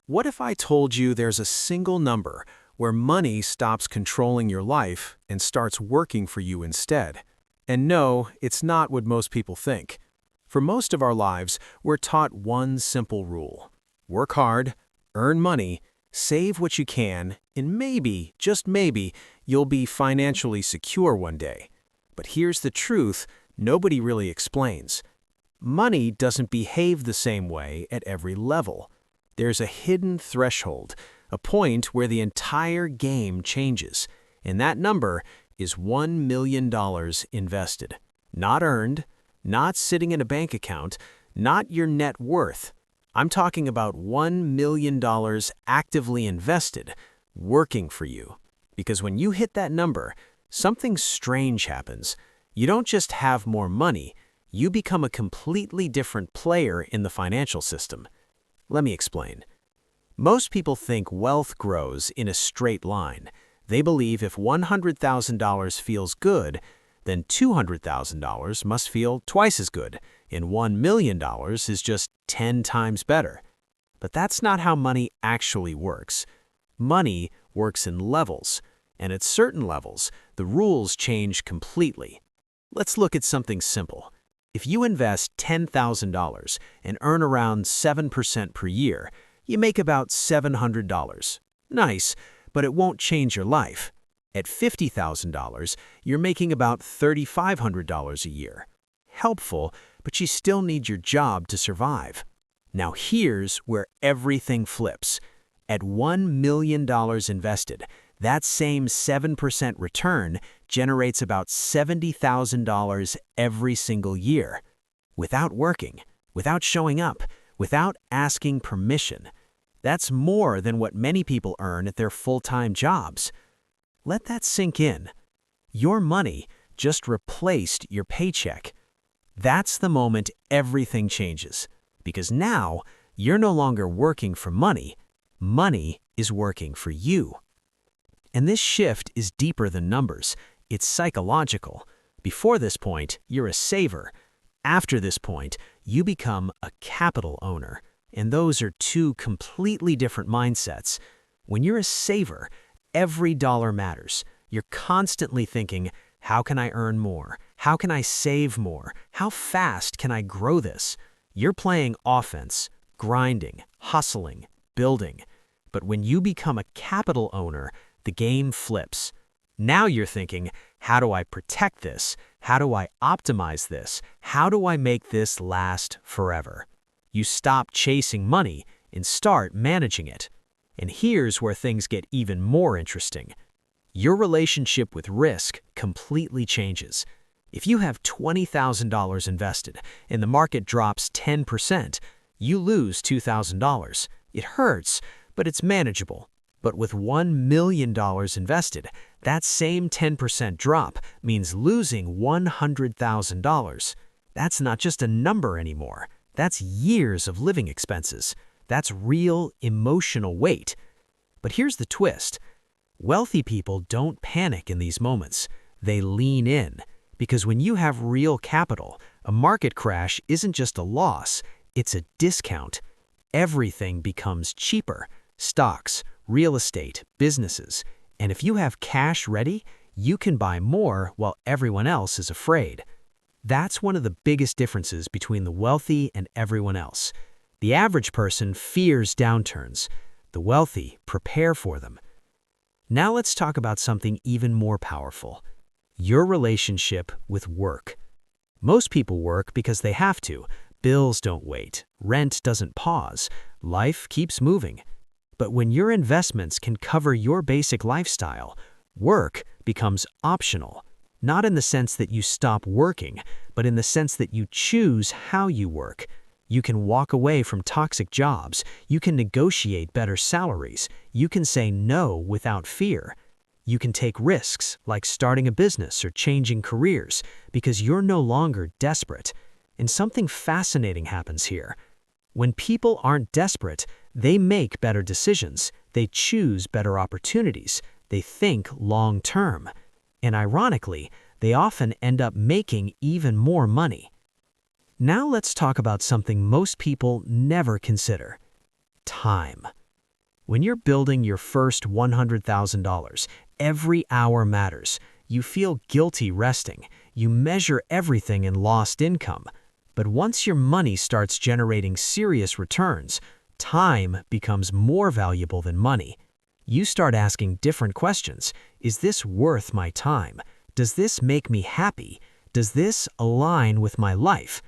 What if I told you there's a single number where money stops controlling your life and starts working for you instead? And no, it's not what most people think. For most of our lives, we're taught one simple rule. Work hard, earn money, save what you can, and maybe, just maybe, you'll be financially secure one day. But here's the truth nobody really explains. Money doesn't behave the same way at every level. There's a hidden threshold, a point where the entire game changes, and that number is $1 million invested. Not earned, not sitting in a bank account, not your net worth. I'm talking about $1 million actively invested, working for you. Because when you hit that number, something strange happens. You don't just have more money, you become a completely different player in the financial system. Let me explain. Most people think wealth grows in a straight line. They believe if $100,000 feels good, then $200,000 must feel twice as good, and $1 million is just 10 times better. But that's not how money actually works. Money works in levels, and at certain levels, the rules change completely. Let's look at something simple. If you invest $10,000 and earn around 7% per year, you make about $700. Nice, but it won't change your life. At $50,000, you're making about $3,500 a year. Helpful, but you still need your job to survive. Now here's where everything flips. At $1 million invested, that same 7% return generates about $70,000 every single year. Without working, without showing up, without asking permission. That's more than what many people earn at their full-time jobs. Let that sink in. Your money just replaced your paycheck. That's the moment everything changes. Because now, you're no longer working for money. Money is working for you. And this shift is deeper than numbers. It's psychological. Before this point, you're a saver. After this point, you become a capital owner. And those are two completely different mindsets. When you're a saver, every dollar matters. You're constantly thinking, how can I earn more? How can I save more? How fast can I grow this? You're playing offense, grinding, hustling, building. But when you become a capital owner, the game flips. Now you're thinking, how do I protect this? How do I optimize this? How do I make this last forever? You stop chasing money and start managing it. And here's where things get even more interesting. Your relationship with risk completely changes. If you have $20,000 invested and the market drops 10%, you lose $2,000. It hurts, but it's manageable. But with $1 million invested, that same 10% drop means losing $100,000. That's not just a number anymore. That's years of living expenses. That's real emotional weight. But here's the twist. Wealthy people don't panic in these moments. They lean in. Because when you have real capital, a market crash isn't just a loss, it's a discount. Everything becomes cheaper. Stocks, real estate, businesses. And if you have cash ready, you can buy more while everyone else is afraid. That's one of the biggest differences between the wealthy and everyone else. The average person fears downturns. The wealthy prepare for them. Now let's talk about something even more powerful. Your relationship with work. Most people work because they have to. Bills don't wait. Rent doesn't pause. Life keeps moving. But when your investments can cover your basic lifestyle, work becomes optional. Not in the sense that you stop working, but in the sense that you choose how you work. You can walk away from toxic jobs. You can negotiate better salaries. You can say no without fear. You can take risks like starting a business or changing careers because you're no longer desperate. And something fascinating happens here. When people aren't desperate, they make better decisions. They choose better opportunities. They think long-term. And ironically, they often end up making even more money. Now let's talk about something most people never consider. Time. When you're building your first $100,000, every hour matters. You feel guilty resting. You measure everything in lost income. But once your money starts generating serious returns, time becomes more valuable than money. You start asking different questions. Is this worth my time? Does this make me happy? Does this align with my life?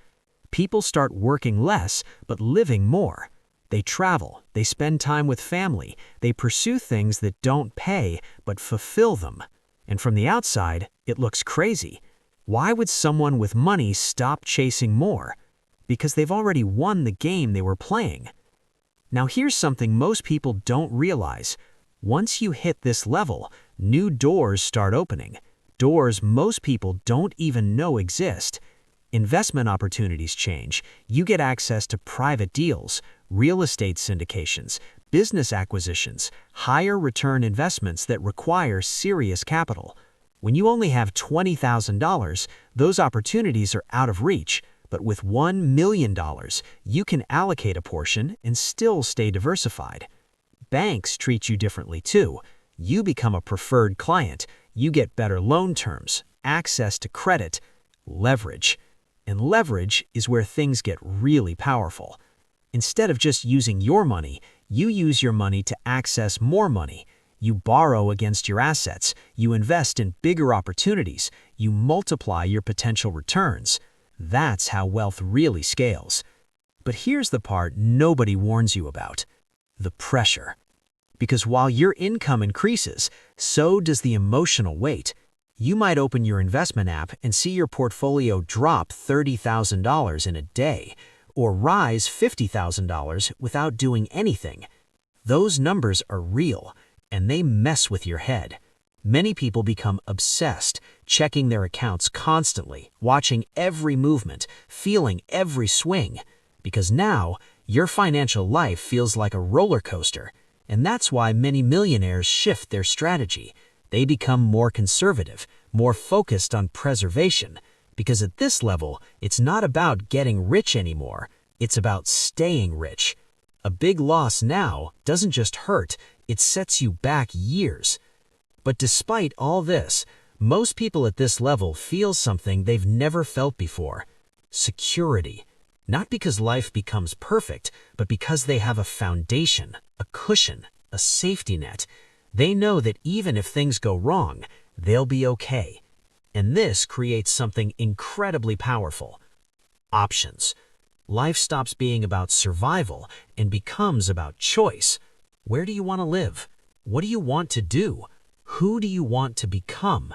People start working less, but living more. They travel, they spend time with family, they pursue things that don't pay, but fulfill them. And from the outside, it looks crazy. Why would someone with money stop chasing more? Because they've already won the game they were playing. Now here's something most people don't realize. Once you hit this level, new doors start opening. Doors most people don't even know exist. Investment opportunities change. You get access to private deals, real estate syndications, business acquisitions, higher return investments that require serious capital. When you only have $20,000, those opportunities are out of reach, but with $1 million, you can allocate a portion and still stay diversified. Banks treat you differently too. You become a preferred client. You get better loan terms, access to credit, leverage. And leverage is where things get really powerful. Instead of just using your money, you use your money to access more money. You borrow against your assets, you invest in bigger opportunities, you multiply your potential returns. That's how wealth really scales. But here's the part nobody warns you about: the pressure. Because while your income increases, so does the emotional weight. You might open your investment app and see your portfolio drop $30,000 in a day, or rise $50,000 without doing anything. Those numbers are real, and they mess with your head. Many people become obsessed, checking their accounts constantly, watching every movement, feeling every swing. Because now, your financial life feels like a roller coaster, and that's why many millionaires shift their strategy. They become more conservative, more focused on preservation, because at this level, it's not about getting rich anymore, it's about staying rich. A big loss now doesn't just hurt, it sets you back years. But despite all this, most people at this level feel something they've never felt before: security. Not because life becomes perfect, but because they have a foundation, a cushion, a safety net. They know that even if things go wrong, they'll be okay. And this creates something incredibly powerful: options. Life stops being about survival and becomes about choice. Where do you want to live? What do you want to do? Who do you want to become?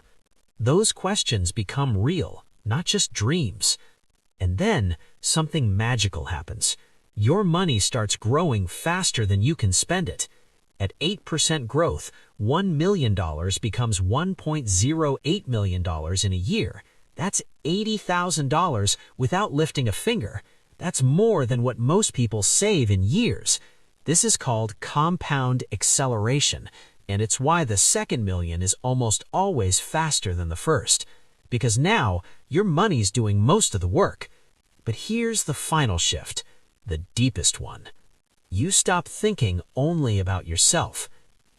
Those questions become real, not just dreams. And then something magical happens. Your money starts growing faster than you can spend it. At 8% growth, $1 million becomes $1.08 million in a year. That's $80,000 without lifting a finger. That's more than what most people save in years. This is called compound acceleration, and it's why the second million is almost always faster than the first. Because now, your money's doing most of the work. But here's the final shift, the deepest one. You stop thinking only about yourself.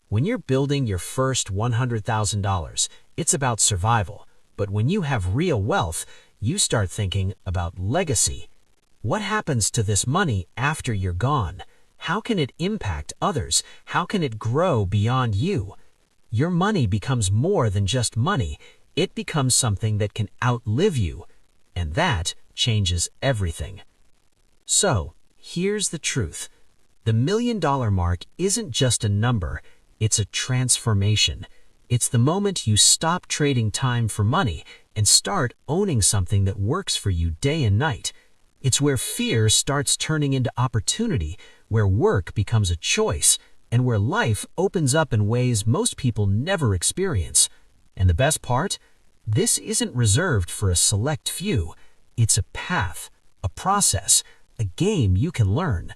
When you're building your first $100,000, it's about survival. But when you have real wealth, you start thinking about legacy. What happens to this money after you're gone? How can it impact others? How can it grow beyond you? Your money becomes more than just money. It becomes something that can outlive you. And that changes everything. So, here's the truth. The $1 million mark isn't just a number, it's a transformation. It's the moment you stop trading time for money and start owning something that works for you day and night. It's where fear starts turning into opportunity, where work becomes a choice, and where life opens up in ways most people never experience. And the best part? This isn't reserved for a select few. It's a path, a process, a game you can learn.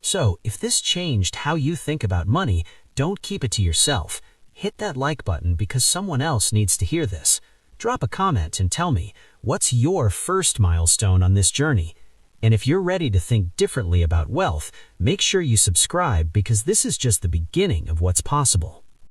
So, if this changed how you think about money, don't keep it to yourself. Hit that like button because someone else needs to hear this. Drop a comment and tell me, what's your first milestone on this journey? And if you're ready to think differently about wealth, make sure you subscribe because this is just the beginning of what's possible.